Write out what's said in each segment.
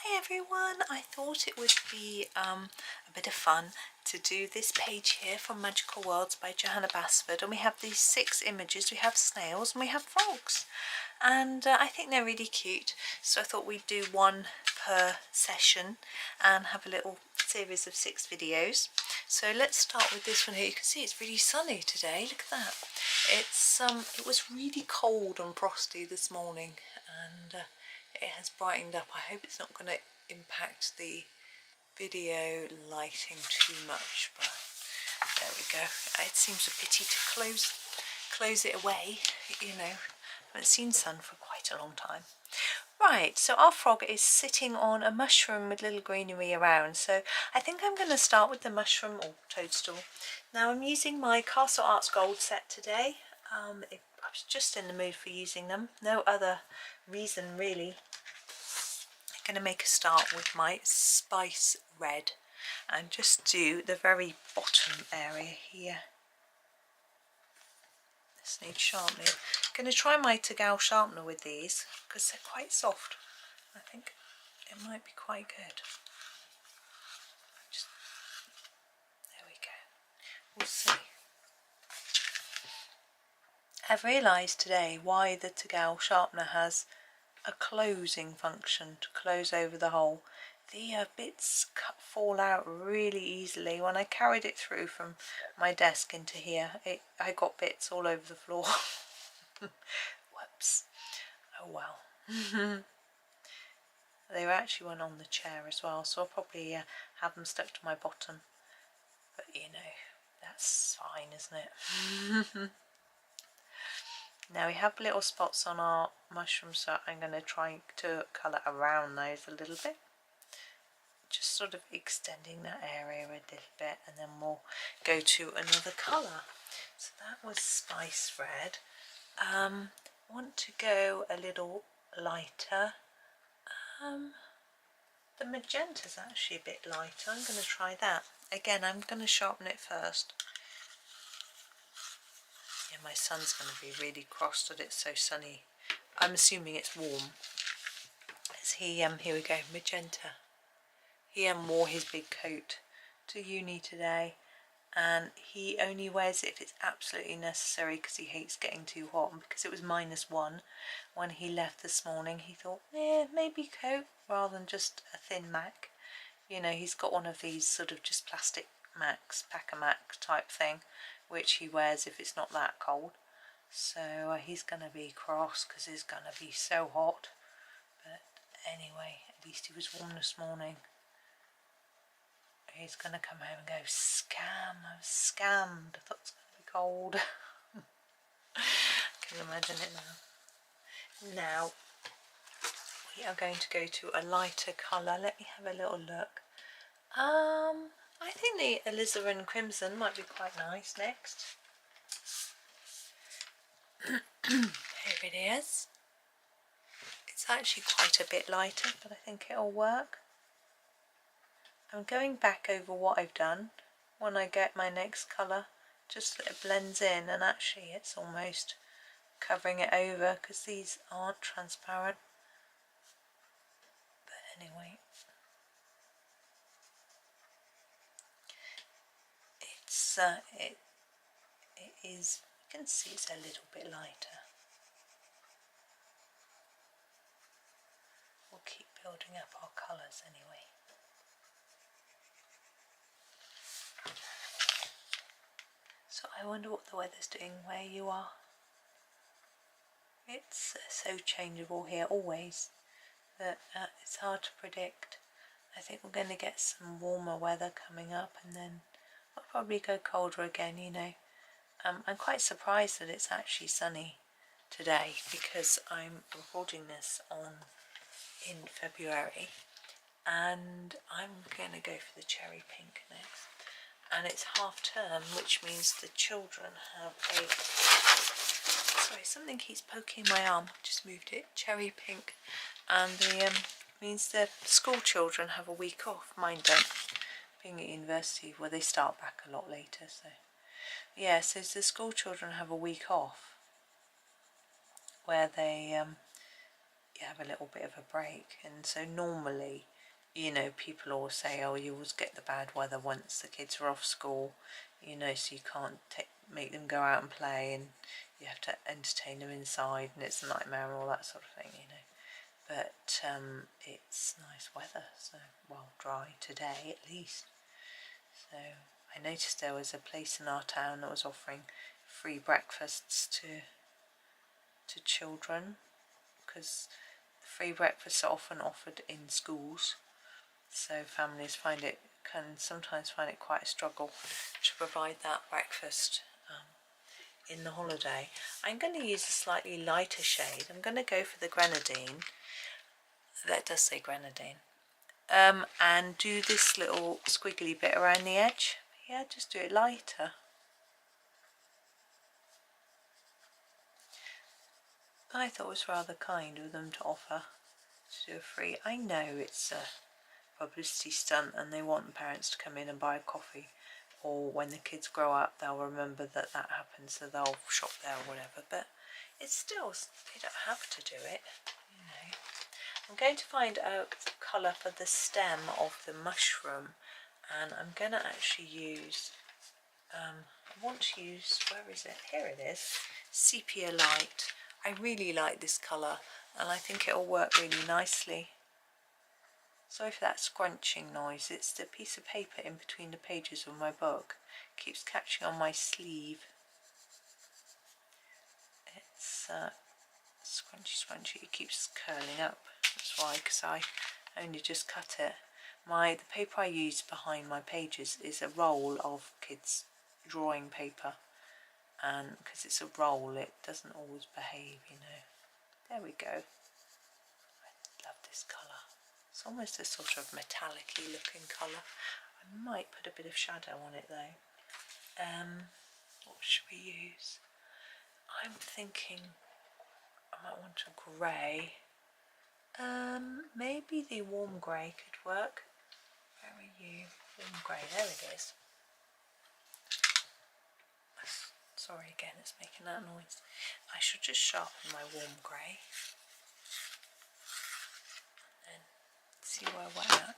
Hi everyone, I thought it would be a bit of fun to do this page here from Magical Worlds by Johanna Basford, and we have these 6 images. We have snails and we have frogs, and I think they're really cute, so I thought we'd do one per session and have a little series of 6 videos. So let's start with this one here. You can see it's really sunny today, look at that. It was really cold and frosty this morning, and it has brightened up. I hope it's not going to impact the video lighting too much, but there we go. It seems a pity to close it away, you know. I haven't seen sun for quite a long time. Right, so our frog is sitting on a mushroom with little greenery around, so I think I'm going to start with the mushroom or toadstool. Now I'm using my Castle Arts Gold set today. I was just in the mood for using them, no other reason really. I'm going to make a start with my spice red and just do the very bottom area here. This needs sharpening. I'm going to try my Tagal sharpener with these because they're quite soft. I think it might be quite good. There we go. We'll see. I've realised today why the Tagal sharpener has a closing function to close over the hole. The bits fall out really easily. When I carried it through from my desk into here, I got bits all over the floor. Whoops. Oh well. They were actually one on the chair as well, so I'll probably have them stuck to my bottom. But you know, that's fine, isn't it? Now we have little spots on our mushrooms, so I'm going to try to colour around those a little bit. Just sort of extending that area a little bit, and then we'll go to another colour. So that was spice red. I want to go a little lighter. The magenta's actually a bit lighter. I'm going to try that. Again, I'm going to sharpen it first. Yeah, my son's going to be really cross that it's so sunny. I'm assuming it's warm. As here we go, magenta. He wore his big coat to uni today, and he only wears it if it's absolutely necessary because he hates getting too hot. And because it was -1 when he left this morning, he thought, maybe coat rather than just a thin mac. You know, he's got one of these sort of just plastic macs, pack-a-mac type thing, which he wears if it's not that cold. So he's going to be cross because it's going to be so hot. But anyway, at least he was warm this morning. He's going to come home and go, scam, I was scammed. I thought it was going to be cold. I can imagine it now. Now, we are going to go to a lighter colour. Let me have a little look. I think the alizarin crimson might be quite nice next. Here it is. It's actually quite a bit lighter, but I think it'll work. I'm going back over what I've done when I get my next colour, just so it blends in, and actually it's almost covering it over because these aren't transparent. But anyway, it is, you can see it's a little bit lighter. We'll keep building up our colours anyway. So I wonder what the weather's doing where you are. It's so changeable here always that it's hard to predict. I think we're going to get some warmer weather coming up, and then we'll probably go colder again, you know. I'm quite surprised that it's actually sunny today because I'm recording this in February, and I'm going to go for the cherry pink next. And it's half term, which means the children have sorry, something keeps poking my arm. I've just moved it. Cherry pink, and the means the school children have a week off. Mine don't. Being at university, well, they start back a lot later. So yeah, so the school children have a week off where they have a little bit of a break, and so normally you know, people always say, oh, you always get the bad weather once the kids are off school, you know, so you can't make them go out and play, and you have to entertain them inside, and it's a nightmare and all that sort of thing, you know. But it's nice weather, so, well, dry today at least. So I noticed there was a place in our town that was offering free breakfasts to children, because free breakfasts are often offered in schools, so families can sometimes find it quite a struggle to provide that breakfast in the holiday. I'm going to use a slightly lighter shade. I'm going to go for the grenadine. That does say grenadine. And do this little squiggly bit around the edge. Yeah, just do it lighter. I thought it was rather kind of them to offer to do a free. I know it's a publicity stunt and they want the parents to come in and buy a coffee, or when the kids grow up they'll remember that happens, so they'll shop there or whatever, but it's still, they don't have to do it, you know. I'm going to find a colour for the stem of the mushroom, and I'm going to actually use, I want to use, where is it? Here it is, sepia light. I really like this colour and I think it'll work really nicely. Sorry for that scrunching noise, it's the piece of paper in between the pages of my book. It keeps catching on my sleeve. It's scrunchy, it keeps curling up. That's why, because I only just cut it. The paper I use behind my pages is a roll of kids' drawing paper, and because it's a roll it doesn't always behave, you know. There we go. I love this colour. It's almost a sort of metallic-y looking colour. I might put a bit of shadow on it though. What should we use? I'm thinking I might want a grey. Maybe the warm grey could work. Where are you? Warm grey, there it is. Sorry again, it's making that noise. I should just sharpen my warm grey. And see where we're at.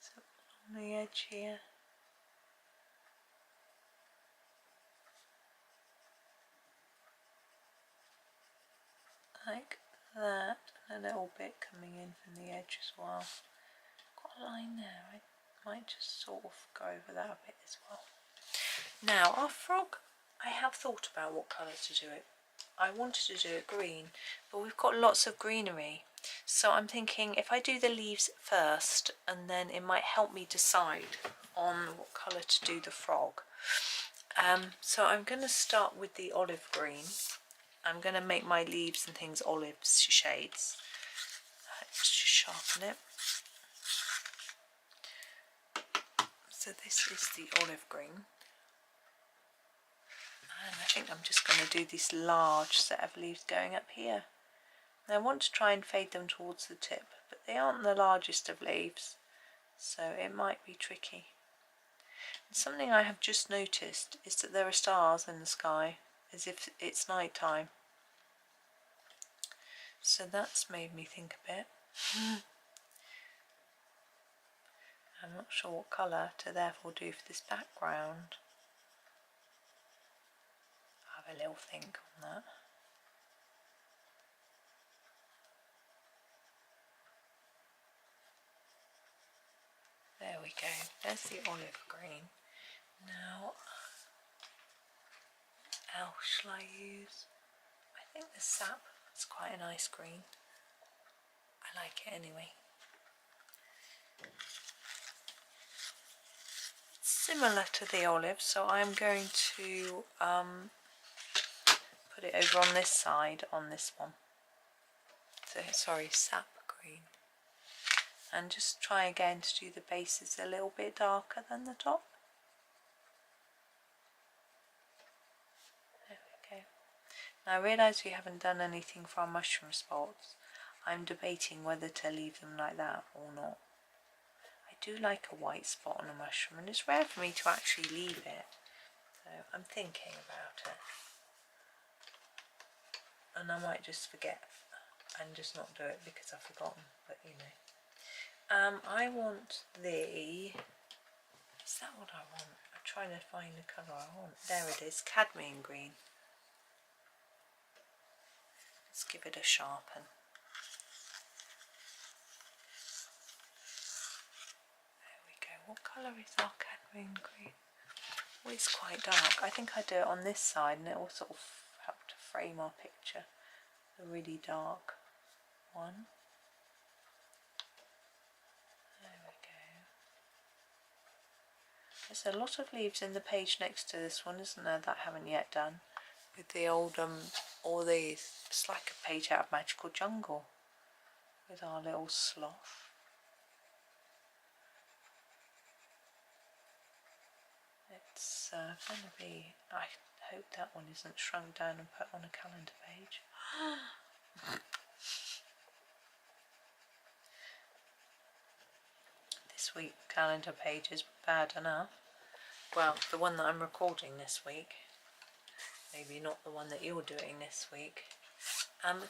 So on the edge here. Like that, and a little bit coming in from the edge as well. Got a line there, I might just sort of go over that a bit as well. Now our frog, I have thought about what colour to do it. I wanted to do it green, but we've got lots of greenery, so I'm thinking if I do the leaves first, and then it might help me decide on what colour to do the frog. So I'm going to start with the olive green. I'm going to make my leaves and things olive shades. Let's just sharpen it. So this is the olive green. And I think I'm just going to do this large set of leaves going up here. And I want to try and fade them towards the tip, but they aren't the largest of leaves, so it might be tricky. And something I have just noticed is that there are stars in the sky, as if it's night time. So that's made me think a bit. I'm not sure what colour to therefore do for this background. I'll have a little think on that. There we go, there's the olive green. Now, what else shall I use? I think the sap is quite a nice green. I like it anyway. It's similar to the olive, so I'm going to put it over on this side, on this one. So, sorry, sap green. And just try again to do the bases a little bit darker than the top. There we go. Now I realise we haven't done anything for our mushroom spots. I'm debating whether to leave them like that or not. I do like a white spot on a mushroom, and it's rare for me to actually leave it. So I'm thinking about it. And I might just forget and just not do it because I've forgotten, but you know. I want the, is that what I want? I'm trying to find the colour I want. There it is, cadmium green. Let's give it a sharpen. There we go. What colour is our cadmium green? Well, it's quite dark. I think I do it on this side and it will sort of help to frame our picture. A really dark one. There we go. There's a lot of leaves in the page next to this one, isn't there, that I haven't yet done. With the old, all these. It's like a page out of Magical Jungle. With our little sloth. It's going to be, I hope that one isn't shrunk down and put on a calendar page. This week calendar page is bad enough. Well, the one that I'm recording this week. Maybe not the one that you're doing this week.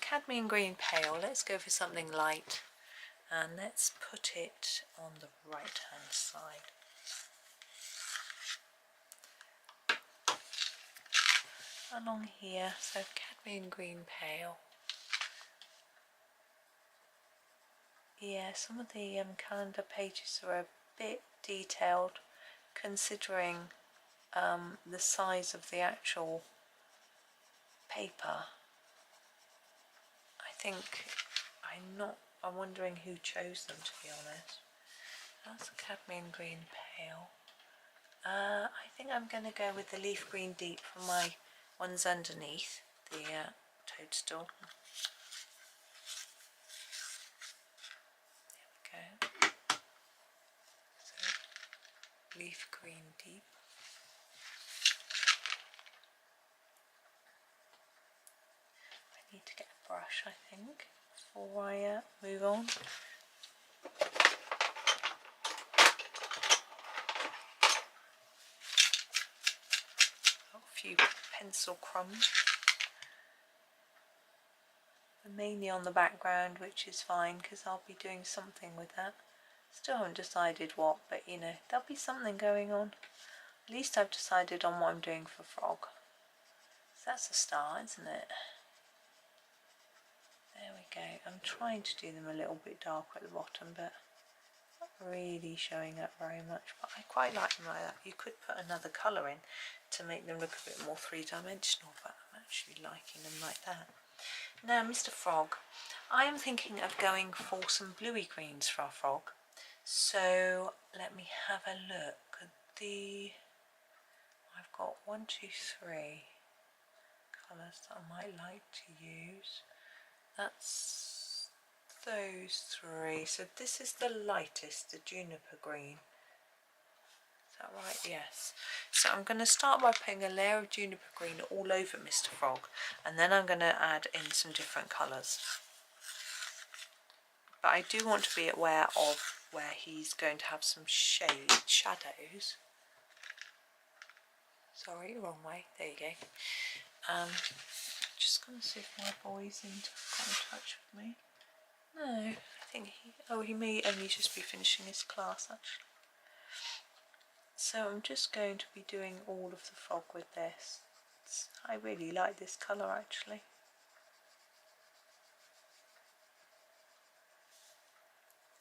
Cadmium green pale, let's go for something light. And let's put it on the right hand side. Along here, so cadmium green pale. Yeah, some of the calendar pages are a bit detailed considering the size of the actual paper. I think I'm wondering who chose them, to be honest. That's a cadmium green pale. I think I'm going to go with the leaf green deep for my ones underneath the toadstool. There we go. So, leaf green deep. I need to get a brush, I think, before I move on. Got a few pencil crumbs. And mainly on the background, which is fine because I'll be doing something with that. Still haven't decided what, but you know, there'll be something going on. At least I've decided on what I'm doing for Frog. So that's a start, isn't it? There we go. I'm trying to do them a little bit darker at the bottom, but not really showing up very much. But I quite like them like that. You could put another colour in to make them look a bit more three-dimensional, but I'm actually liking them like that. Now, Mr. Frog, I am thinking of going for some bluey greens for our frog. So let me have a look at I've got 1, 2, 3 colours that I might like to use. That's those 3. So this is the lightest, the juniper green. Is that right? Yes. So I'm going to start by putting a layer of juniper green all over Mr. Frog, and then I'm going to add in some different colours. But I do want to be aware of where he's going to have some shadows. Sorry, wrong way. There you go. Just going to see if my boy's got in touch with me. No, I think he may only just be finishing his class actually. So I'm just going to be doing all of the frog with this. I really like this colour actually.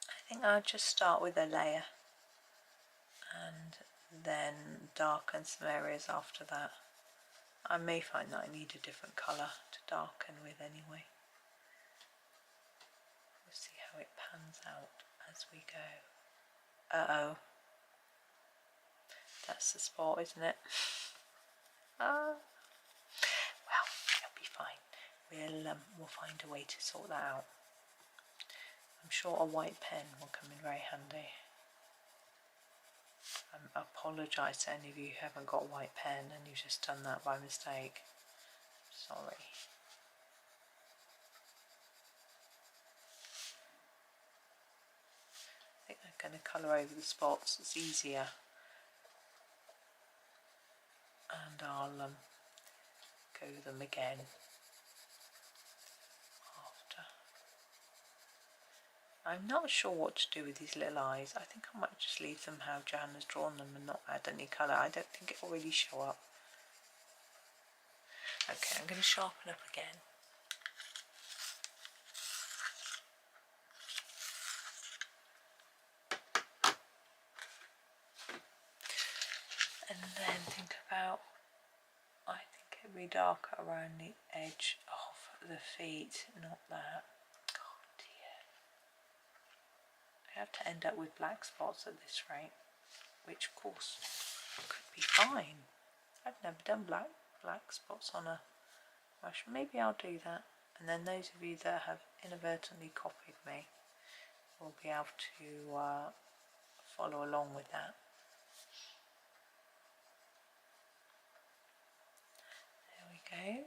I think I'll just start with a layer and then darken some areas after that. I may find that I need a different colour to darken with anyway. We'll see how it pans out as we go. Uh-oh. That's the spot, isn't it? Well, it'll be fine. We'll find a way to sort that out. I'm sure a white pen will come in very handy. I apologise to any of you who haven't got a white pen and you've just done that by mistake. Sorry. I think I'm going to colour over the spots, it's easier. And I'll go with them again after. I'm not sure what to do with these little eyes. I think I might just leave them how Johanna's drawn them and not add any colour. I don't think it will really show up. Okay, I'm going to sharpen up again. And then think about, I think it'd be darker around the edge of the feet, not that. Oh dear. I have to end up with black spots at this rate, which of course could be fine. I've never done black spots on a mushroom. Maybe I'll do that. And then those of you that have inadvertently copied me will be able to follow along with that. There we go.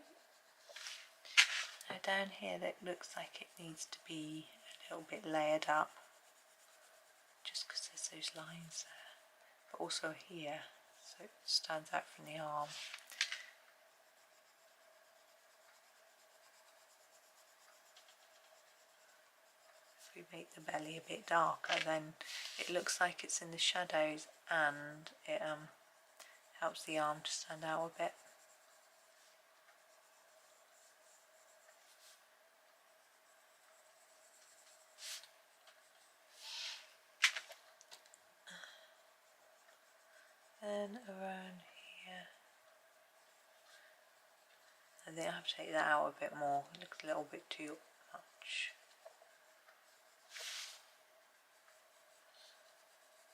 Now down here that looks like it needs to be a little bit layered up, just because there's those lines there, but also here, so it stands out from the arm. If we make the belly a bit darker, then it looks like it's in the shadows, and it helps the arm to stand out a bit. Then around here, I think I have to take that out a bit more. It looks a little bit too much.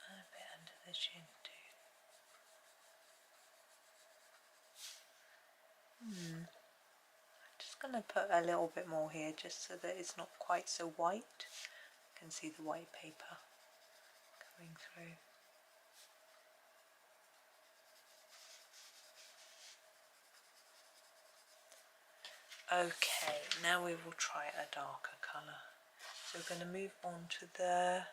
And a bit under the chin too. I'm just going to put a little bit more here, just so that it's not quite so white. You can see the white paper coming through. Okay, now we will try a darker colour. So we're going to move on to the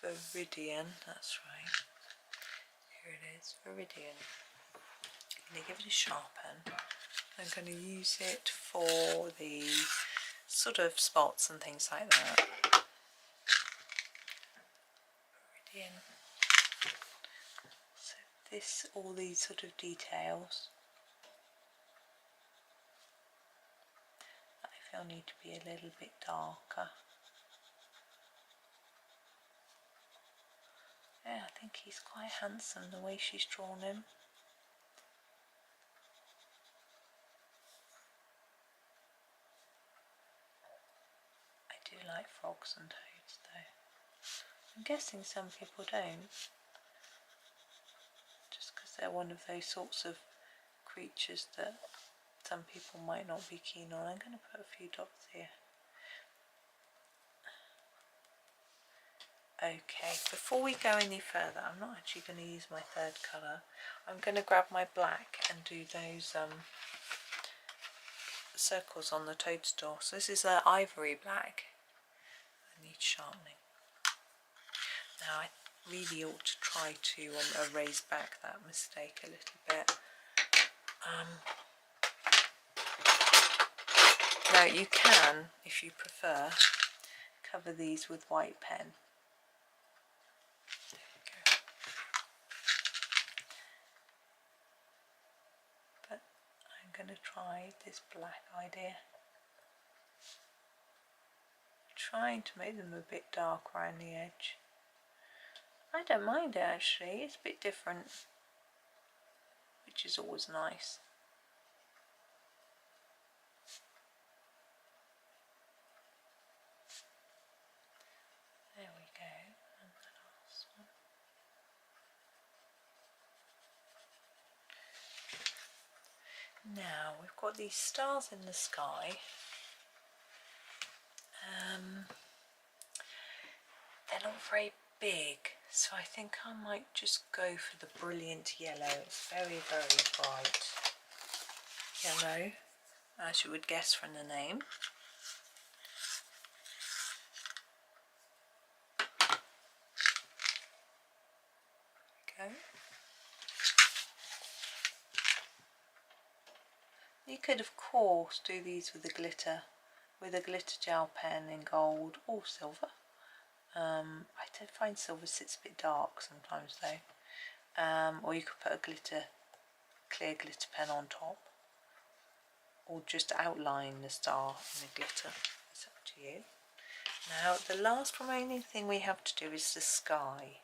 veridian, that's right. Here it is, veridian. I'm going to give it a sharpen. I'm going to use it for the sort of spots and things like that. Veridian. So all these sort of details, I feel need to be a little bit darker. Yeah, I think he's quite handsome the way she's drawn him. I do like frogs and toads though. I'm guessing some people don't, just because they're one of those sorts of creatures that some people might not be keen on. I'm going to put a few dots here. Okay, before we go any further, I'm not actually going to use my third colour. I'm going to grab my black and do those circles on the toadstool. So this is ivory black. I need sharpening. Now I really ought to try to erase back that mistake a little bit. Now you can, if you prefer, cover these with white pen. There we go. But I'm going to try this black idea. Trying to make them a bit dark around the edge. I don't mind it actually, it's a bit different, which is always nice. There we go, and the last one. Now we've got these stars in the sky. They're not very big, so I think I might just go for the brilliant yellow. It's very, very bright yellow, as you would guess from the name. Okay. You could of course do these with the glitter, with a glitter gel pen in gold or silver. I don't find silver sits a bit dark sometimes though. Or you could put a clear glitter pen on top, or just outline the star in the glitter. It's up to you. Now the last remaining thing we have to do is the sky.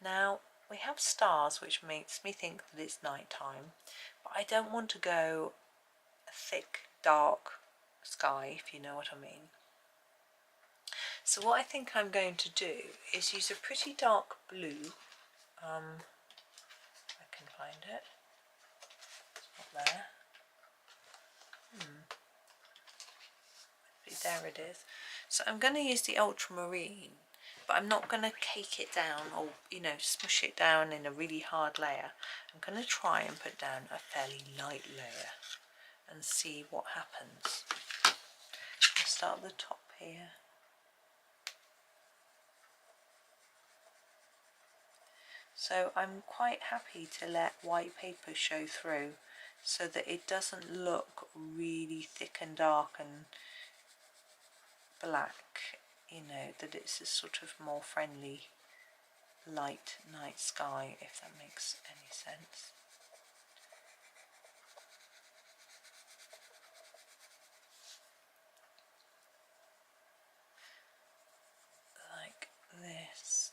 Now we have stars, which makes me think that it's night time, but I don't want to go a thick dark sky, if you know what I mean. So what I think I'm going to do is use a pretty dark blue. I can find it. It's not there. There it is. So I'm going to use the ultramarine, but I'm not going to cake it down or, you know, smush it down in a really hard layer. I'm going to try and put down a fairly light layer and see what happens. I'll start at the top here. So I'm quite happy to let white paper show through so that it doesn't look really thick and dark and black, you know, that it's a sort of more friendly light night sky, if that makes any sense. Like this.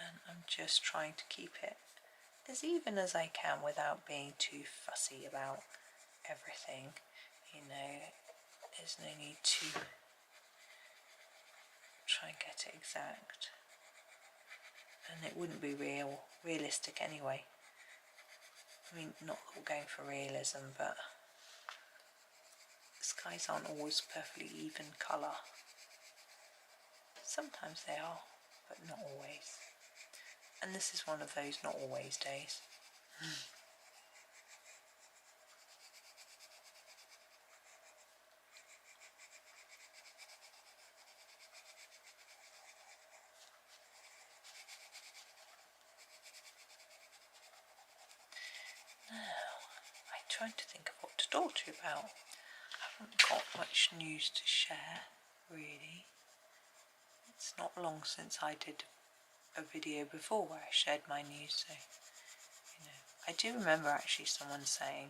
And I'm just trying to keep it as even as I can without being too fussy about everything, you know. There's no need to try and get it exact, and it wouldn't be realistic anyway. I mean, not that we're going for realism, but the skies aren't always perfectly even colour. Sometimes they are, but not always. And this is one of those not always days. Now, I'm trying to think of what to talk to you about. I haven't got much news to share, really. It's not long since I did a video before where I shared my news, so, you know. I do remember actually someone saying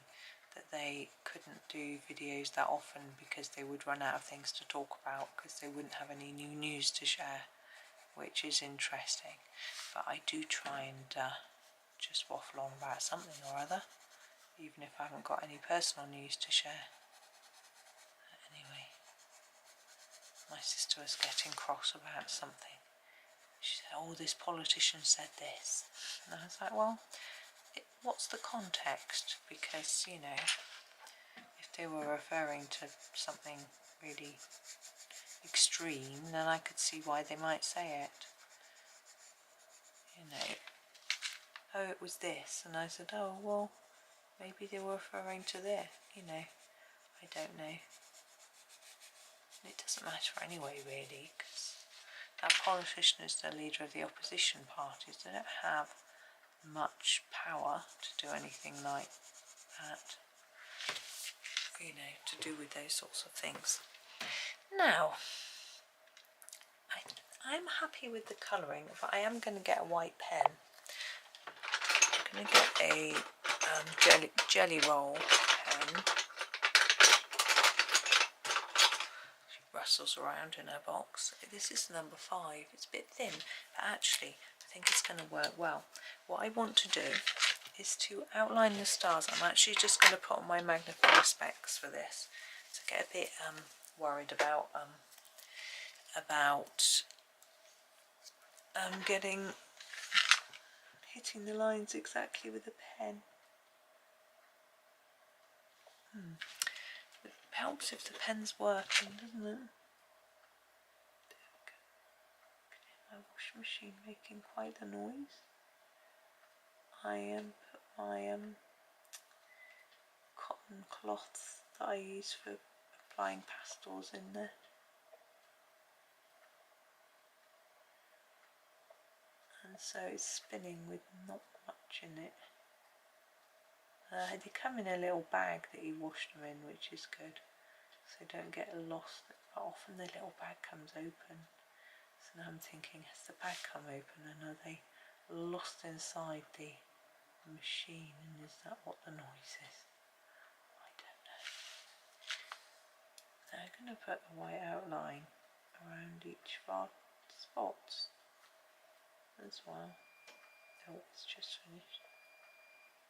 that they couldn't do videos that often because they would run out of things to talk about because they wouldn't have any new news to share, which is interesting. But I do try and just waffle on about something or other, even if I haven't got any personal news to share. Anyway, my sister was getting cross about something. She said, oh, this politician said this. And I was like, well, what's the context? Because, you know, if they were referring to something really extreme, then I could see why they might say it. You know, oh, it was this. And I said, oh, well, maybe they were referring to this. You know, I don't know. It doesn't matter anyway, really, because that politician is the leader of the opposition parties. They don't have much power to do anything like that, you know, to do with those sorts of things. Now, I'm happy with the colouring, but I am going to get a white pen. I'm going to get a jelly roll pen. Rustles around in her box. This is number 5. It's a bit thin, but actually I think it's going to work well. What I want to do is to outline the stars. I'm actually just going to put on my magnifying specs for this to get a bit worried about hitting the lines exactly with a pen. It helps if the pen's working, doesn't it? My washing machine making quite the noise. I put my cotton cloth that I use for applying pastels in there. And so it's spinning with not much in it. They come in a little bag that you wash them in, which is good, so they don't get lost. But often the little bag comes open, so now I'm thinking, has the bag come open and are they lost inside the machine, and is that what the noise is? I don't know. Now I'm going to put a white outline around each of our spots as well. Oh, it's just finished.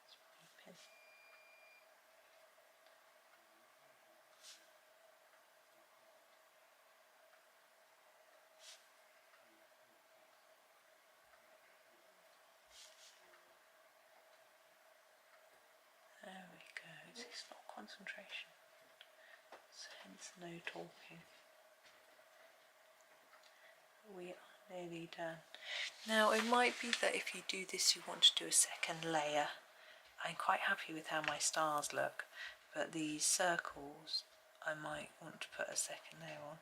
It's beeping. There we go. It's not concentration, so hence no talking. We are nearly done. Now it might be that if you do this you want to do a second layer. I'm quite happy with how my stars look, but these circles I might want to put a second layer on.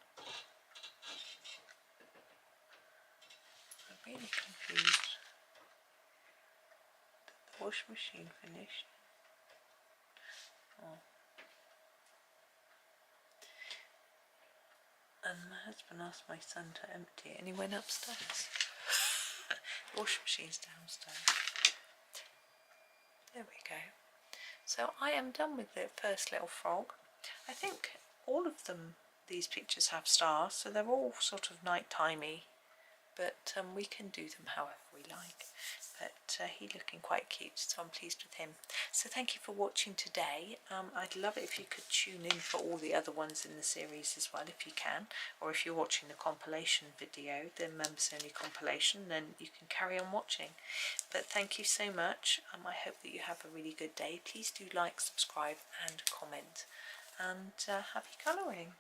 I'm really confused. Did the wash machine finish? Oh. And my husband asked my son to empty it and he went upstairs. The washing machine's downstairs. There we go. So I am done with the first little frog. I think all of them, these pictures have stars, so they're all sort of night-timey, but we can do them however we like. But he's looking quite cute, so I'm pleased with him. So thank you for watching today. I'd love it if you could tune in for all the other ones in the series as well, if you can, or if you're watching the compilation video, the members only compilation, then you can carry on watching. But thank you so much. I hope that you have a really good day. Please do like, subscribe and comment, and happy colouring.